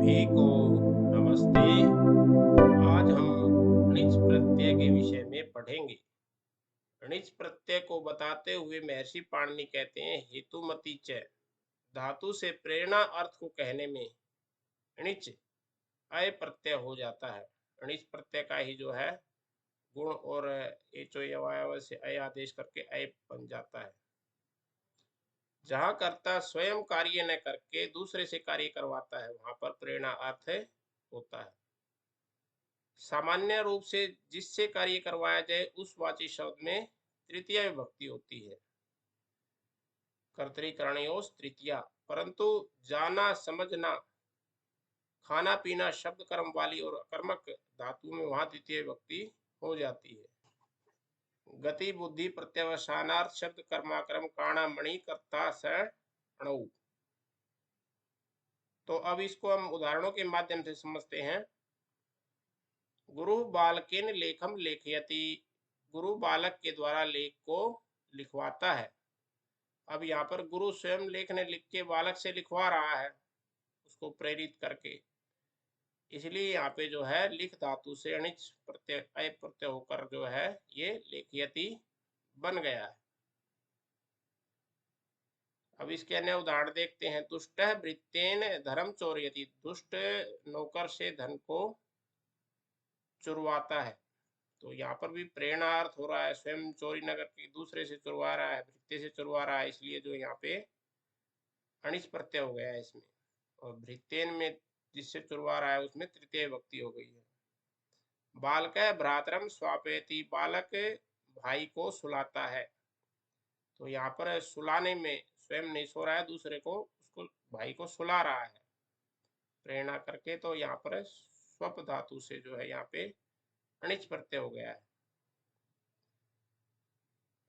सभी को नमस्ते। आज हम णिच प्रत्यय के विषय में पढ़ेंगे। णिच प्रत्यय को बताते हुए महर्षि पाणिनि कहते हैं हेतुमति च। धातु से प्रेरणा अर्थ को कहने में णिच अय प्रत्यय हो जाता है। णिच प्रत्यय का ही जो है गुण और एचो अवयव से अय आदेश करके अय बन जाता है। जहाँ कर्ता स्वयं कार्य न करके दूसरे से कार्य करवाता है वहां पर प्रेरणा अर्थ होता है। सामान्य रूप से जिससे कार्य करवाया जाए उस वाची शब्द में तृतीया विभक्ति होती है, कर्तरीकरणयोस् तृतीया। परंतु जाना, समझना, खाना पीना शब्द कर्म वाली और कर्मक धातु में वहां तृतीय विभक्ति हो जाती है। गति बुद्धि प्रत्यवसानार्थ शब्द कर्माक्रम काणा मणि कर्ता स अणु। तो अब इसको हम उदाहरणों के माध्यम से समझते हैं। गुरु बालकेन लेखम लेखयति। गुरु बालक के द्वारा लेख को लिखवाता है। अब यहाँ पर गुरु स्वयं लेख ने लिख के बालक से लिखवा रहा है, उसको प्रेरित करके। इसलिए यहाँ पे जो है लिख धातु से अणिच प्रत्यय अय प्रत्यय होकर जो है ये लेखयति बन गया है। अब इसके अन्य उदाहरण देखते हैं। दुष्ट भृत्येन धर्म चोरयति। दुष्ट नौकर से धन को चुरवाता है। तो यहाँ पर भी प्रेरणार्थ हो रहा है, स्वयं चोरी न करके दूसरे से चुरवा रहा है, भृत्य से चुरवा रहा है, इसलिए जो यहाँ पे अणिच प्रत्यय हो गया है इसमें। और भृत्येन में जिससे चुरवा रहा है उसमें तृतीय विभक्ति हो गई है। बालक भ्रातरम स्वापयति। बालक भाई को सुलाता है। तो यहाँ पर सुलाने में स्वयं नहीं सो रहा है, दूसरे को उसको भाई को सुला रहा है प्रेरणा करके। तो यहाँ पर स्वप धातु से जो है यहाँ पे अणिच प्रत्यय हो गया है।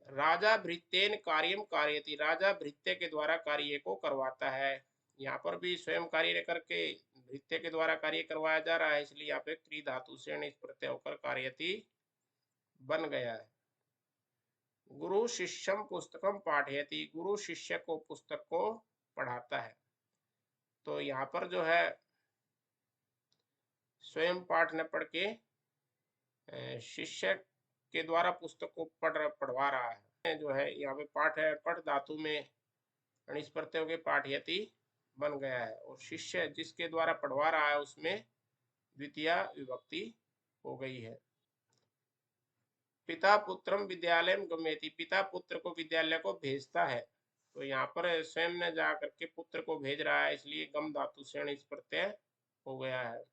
राजा भृत्येन कार्यम कार्यति। राजा भृत्य के द्वारा कार्य को करवाता है। यहाँ पर भी स्वयं कार्य करके भृत्य के द्वारा कार्य करवाया जा रहा है, इसलिए यहाँ पे क्री धातु से अणिच प्रत्यय होकर कार्यति बन गया है। गुरु शिष्यम पुस्तकम पाठयति। गुरु शिष्य को पुस्तक को पढ़ाता है। तो यहाँ पर जो है स्वयं पाठ न पढ़ के शिष्य के द्वारा पुस्तक को पढ़वा रहा है। जो है यहाँ पे पाठ है, पठ धातु में अणिच प्रत्यय के पाठयति बन गया है। और शिष्य जिसके द्वारा पढ़वा रहा है उसमें द्वितीय विभक्ति हो गई है। पिता पुत्रम विद्यालय गम्यति। पिता पुत्र को विद्यालय को भेजता है। तो यहाँ पर स्वयं ने जा करके पुत्र को भेज रहा है, इसलिए गम धातु से अणिच प्रत्यय हो गया है।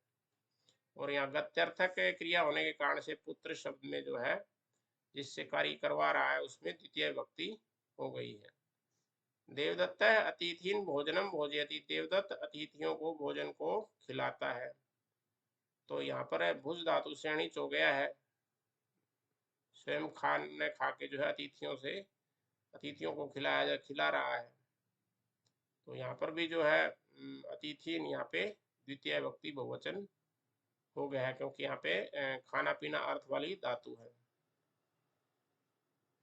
और यहाँ गत्यर्थक क्रिया होने के कारण से पुत्र शब्द में जो है जिससे कार्य करवा रहा है उसमें द्वितीय विभक्ति हो गई है। देवदत्त अतिथिन भोजनम भोजयति। देवदत्त अतिथियों को भोजन को खिलाता है। तो यहाँ पर भुज धातु से अणिच हो गया है। स्वयं खाने खा के जो है अतिथियों को खिला रहा है। तो यहाँ पर भी जो है अतिथि यहाँ पे द्वितीय विभक्ति बहुवचन हो गया है, क्योंकि यहाँ पे खाना पीना अर्थ वाली धातु है।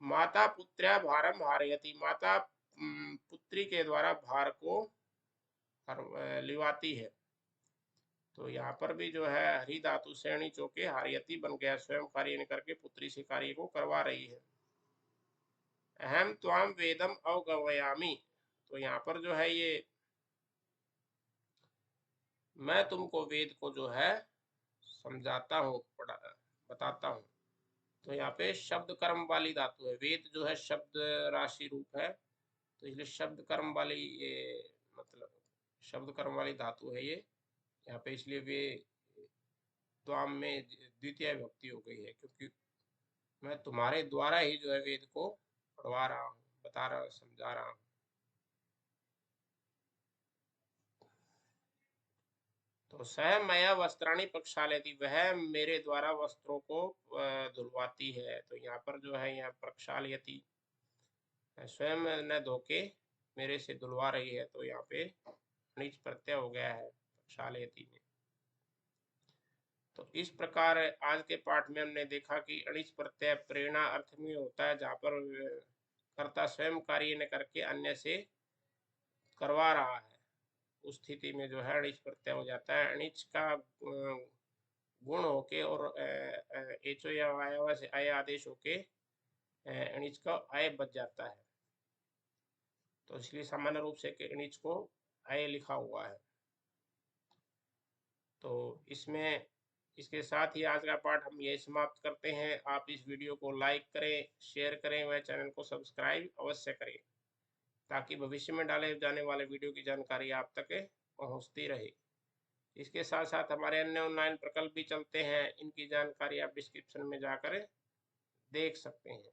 माता पुत्र्या भारम हारयति। माता पुत्री के द्वारा भार को लिवाती है। तो यहाँ पर भी जो है हरि धातु से अणिच होके हारयति बन गया। स्वयं कार्य न करके पुत्री से कार्य को करवा रही है। अहम त्वाम वेदम अवगमयामि। तो यहाँ पर जो है ये मैं तुमको वेद को जो है समझाता हूँ, बताता हूँ। तो यहाँ पे शब्द कर्म वाली धातु है। वेद जो है शब्द राशि रूप है, तो इसलिए शब्द कर्म वाली ये मतलब शब्द कर्म वाली धातु है ये यहाँ पे, इसलिए वे द्वाम में द्वितीय विभक्ति हो गई है, क्योंकि मैं तुम्हारे द्वारा ही जो है वेद को पढ़वा रहा हूँ, बता रहा, समझा रहा हूँ। तो सह मया वस्त्राणी प्रक्षालयति। वह मेरे द्वारा वस्त्रों को धुलवाती है। तो यहाँ पर जो है यहाँ प्रक्षालयति स्वयं न धोके मेरे से धुलवा रही है। तो यहाँ पे अणिच प्रत्यय हो गया है प्रक्षालयति में। तो इस प्रकार आज के पाठ में हमने देखा कि अणिच प्रत्यय प्रेरणा अर्थ में होता है, जहाँ पर कर्ता स्वयं कार्य न करके अन्य से करवा रहा है, उस स्थिति में जो है अणिच प्रत्यय हो जाता है। अणिच का गुण होके और एचो या वायवा से आय आदेश होके अणिच का आय बच जाता है, तो इसलिए सामान्य रूप से अणिच को आय लिखा हुआ है। तो इसमें इसके साथ ही आज का पाठ हम यही समाप्त करते हैं। आप इस वीडियो को लाइक करें, शेयर करें व चैनल को सब्सक्राइब अवश्य करें, ताकि भविष्य में डाले जाने वाले वीडियो की जानकारी आप तक पहुंचती रहे। इसके साथ साथ हमारे अन्य ऑनलाइन प्रकल्प भी चलते हैं, इनकी जानकारी आप डिस्क्रिप्शन में जाकर देख सकते हैं।